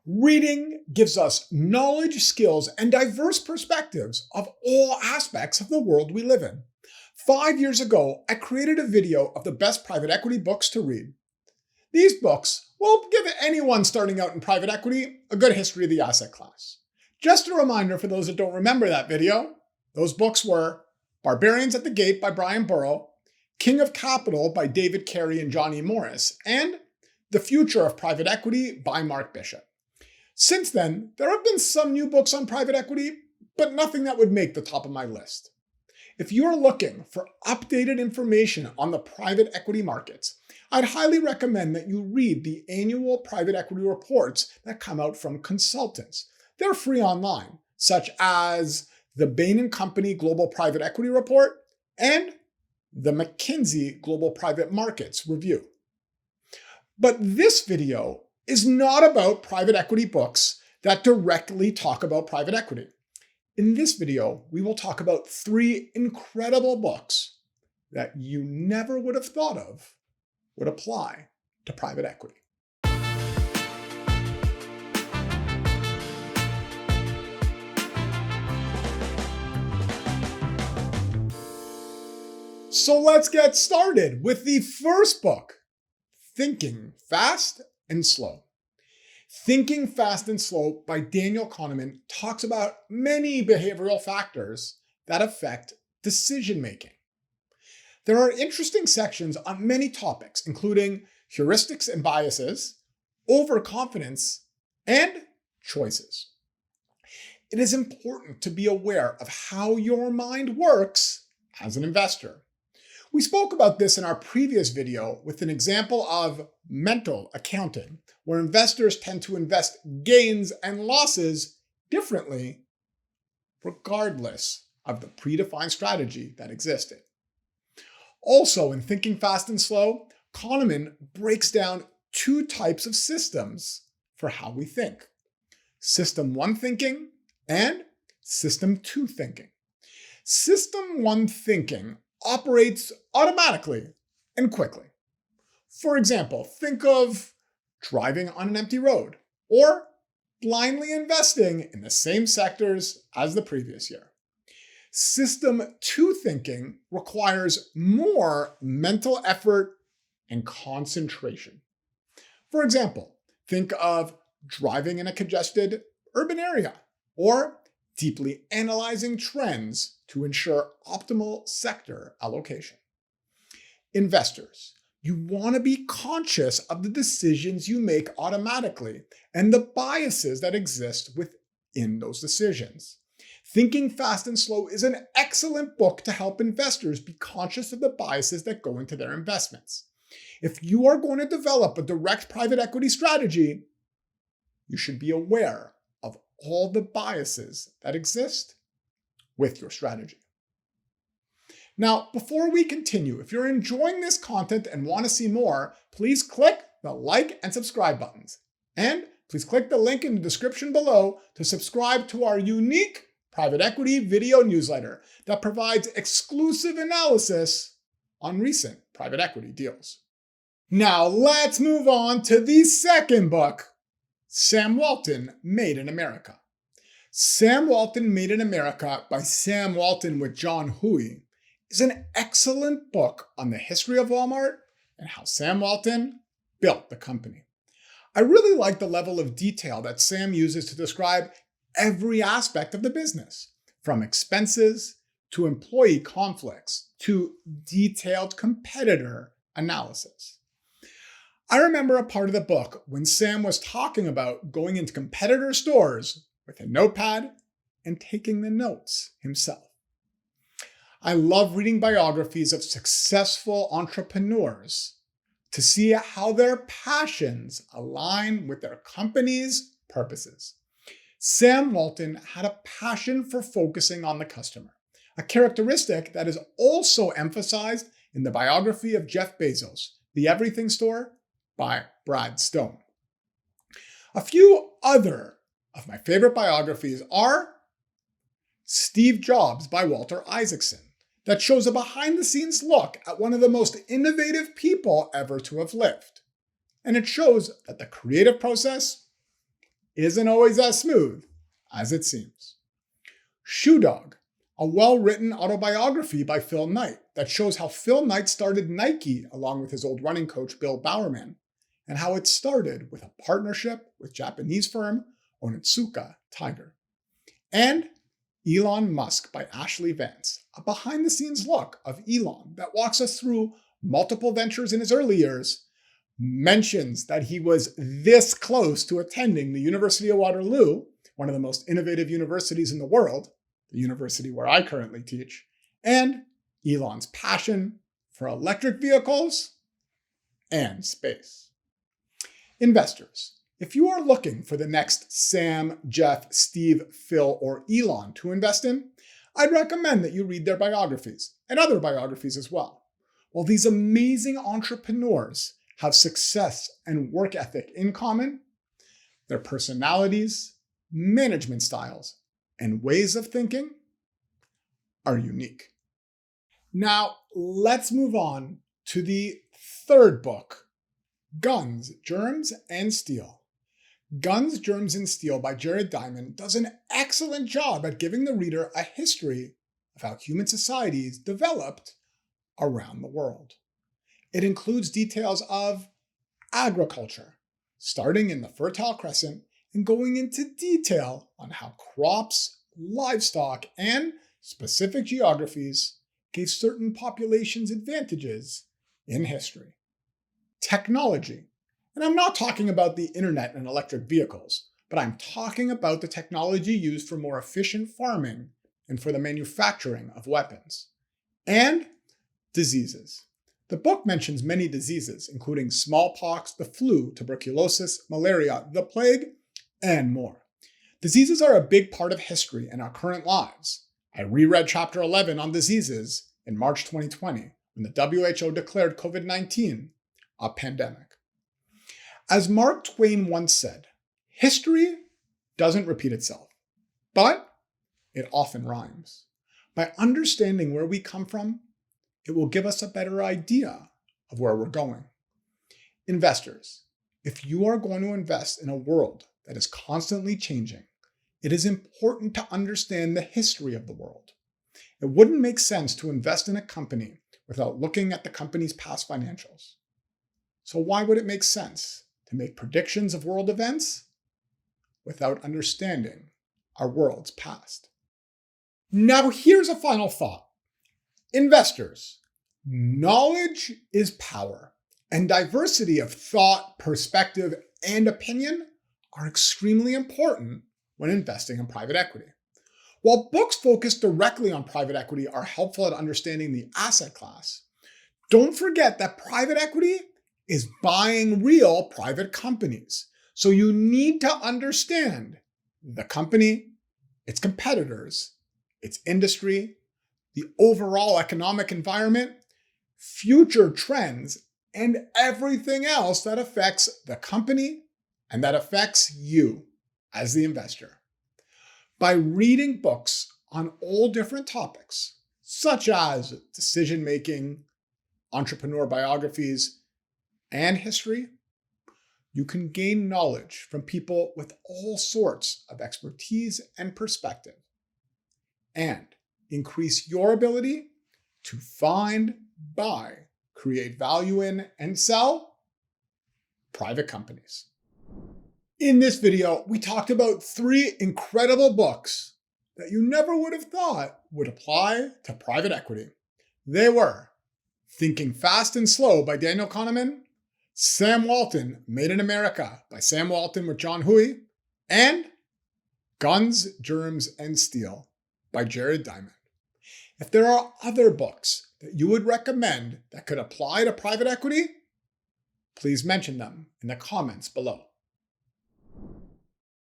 Reading gives us knowledge, skills, and diverse perspectives of all aspects of the world we live in. 5 years ago, I created a video of the best private equity books to read. These books will give anyone starting out in private equity a good history of the asset class. Just a reminder for those that don't remember that video, those books were Barbarians at the Gate by Brian Burrow, King of Capital by David Carey and Johnny Morris, and The Future of Private Equity by Mark Bishop. Since then, there have been some new books on private equity, but nothing that would make the top of my list. If you're looking for updated information on the private equity markets, I'd highly recommend that you read the annual private equity reports that come out from consultants. They're free online, such as the Bain & Company Global Private Equity Report and the McKinsey Global Private Markets Review. But this video is not about private equity books that directly talk about private equity. In this video, we will talk about 3 incredible books that you never would have thought of would apply to private equity. So let's get started with the first book, Thinking Fast and Slow. Thinking Fast and Slow by Daniel Kahneman talks about many behavioral factors that affect decision-making. There are interesting sections on many topics, including heuristics and biases, overconfidence, and choices. It is important to be aware of how your mind works as an investor. We spoke about this in our previous video with an example of mental accounting, where investors tend to invest gains and losses differently, regardless of the predefined strategy that existed. Also, in Thinking Fast and Slow, Kahneman breaks down 2 types of systems for how we think: System 1 thinking and System 2 thinking. System 1 thinking operates automatically and quickly. For example, think of driving on an empty road or blindly investing in the same sectors as the previous year. System 2 thinking requires more mental effort and concentration. For example, think of driving in a congested urban area or deeply analyzing trends to ensure optimal sector allocation. Investors, you want to be conscious of the decisions you make automatically and the biases that exist within those decisions. Thinking Fast and Slow is an excellent book to help investors be conscious of the biases that go into their investments. If you are going to develop a direct private equity strategy, you should be aware of all the biases that exist with your strategy. Now, before we continue, if you're enjoying this content and want to see more, please click the like and subscribe buttons. And please click the link in the description below to subscribe to our unique private equity video newsletter that provides exclusive analysis on recent private equity deals. Now, let's move on to the second book, Sam Walton, Made in America. Sam Walton, Made in America by Sam Walton with John Huey is an excellent book on the history of Walmart and how Sam Walton built the company. I really like the level of detail that Sam uses to describe every aspect of the business, from expenses to employee conflicts to detailed competitor analysis. I remember a part of the book when Sam was talking about going into competitor stores with a notepad and taking the notes himself. I love reading biographies of successful entrepreneurs to see how their passions align with their company's purposes. Sam Walton had a passion for focusing on the customer, a characteristic that is also emphasized in the biography of Jeff Bezos, The Everything Store by Brad Stone. A few other of my favorite biographies are Steve Jobs by Walter Isaacson, that shows a behind-the-scenes look at one of the most innovative people ever to have lived. And it shows that the creative process isn't always as smooth as it seems. Shoe Dog, a well-written autobiography by Phil Knight that shows how Phil Knight started Nike along with his old running coach Bill Bowerman, and how it started with a partnership with Japanese firm Onitsuka Tiger. And Elon Musk by Ashley Vance, a behind-the-scenes look of Elon that walks us through multiple ventures in his early years, mentions that he was this close to attending the University of Waterloo, one of the most innovative universities in the world, the university where I currently teach, and Elon's passion for electric vehicles and space. Investors, if you are looking for the next Sam, Jeff, Steve, Phil, or Elon to invest in, I'd recommend that you read their biographies and other biographies as well. While these amazing entrepreneurs have success and work ethic in common, their personalities, management styles, and ways of thinking are unique. Now, let's move on to the third book, Guns, Germs, and Steel. Guns, Germs, and Steel by Jared Diamond does an excellent job at giving the reader a history of how human societies developed around the world. It includes details of agriculture, starting in the Fertile Crescent and going into detail on how crops, livestock, and specific geographies gave certain populations advantages in history. Technology. And I'm not talking about the internet and electric vehicles, but I'm talking about the technology used for more efficient farming and for the manufacturing of weapons. And diseases. The book mentions many diseases, including smallpox, the flu, tuberculosis, malaria, the plague, and more. Diseases are a big part of history and our current lives. I reread Chapter 11 on diseases in March 2020, when the WHO declared COVID-19 a pandemic. As Mark Twain once said, history doesn't repeat itself, but it often rhymes. By understanding where we come from, it will give us a better idea of where we're going. Investors, if you are going to invest in a world that is constantly changing, it is important to understand the history of the world. It wouldn't make sense to invest in a company without looking at the company's past financials. So why would it make sense to make predictions of world events without understanding our world's past? Now here's a final thought. Investors, knowledge is power, and diversity of thought, perspective, and opinion are extremely important when investing in private equity. While books focused directly on private equity are helpful at understanding the asset class, don't forget that private equity is buying real private companies. So you need to understand the company, its competitors, its industry, the overall economic environment, future trends, and everything else that affects the company and that affects you as the investor. By reading books on all different topics, such as decision-making, entrepreneur biographies, and history, you can gain knowledge from people with all sorts of expertise and perspective, and increase your ability to find, buy, create value in, and sell private companies. In this video, we talked about 3 incredible books that you never would have thought would apply to private equity. They were Thinking Fast and Slow by Daniel Kahneman, Sam Walton, Made in America by Sam Walton with John Huey, and Guns, Germs, and Steel by Jared Diamond. If there are other books that you would recommend that could apply to private equity, please mention them in the comments below.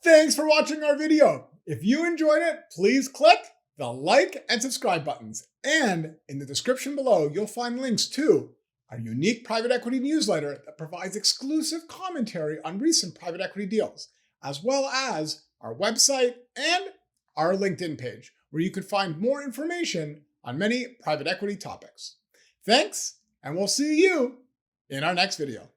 Thanks for watching our video. If you enjoyed it, please click the like and subscribe buttons. And in the description below, you'll find links to our unique private equity newsletter that provides exclusive commentary on recent private equity deals, as well as our website and our LinkedIn page, where you can find more information on many private equity topics. Thanks, and we'll see you in our next video.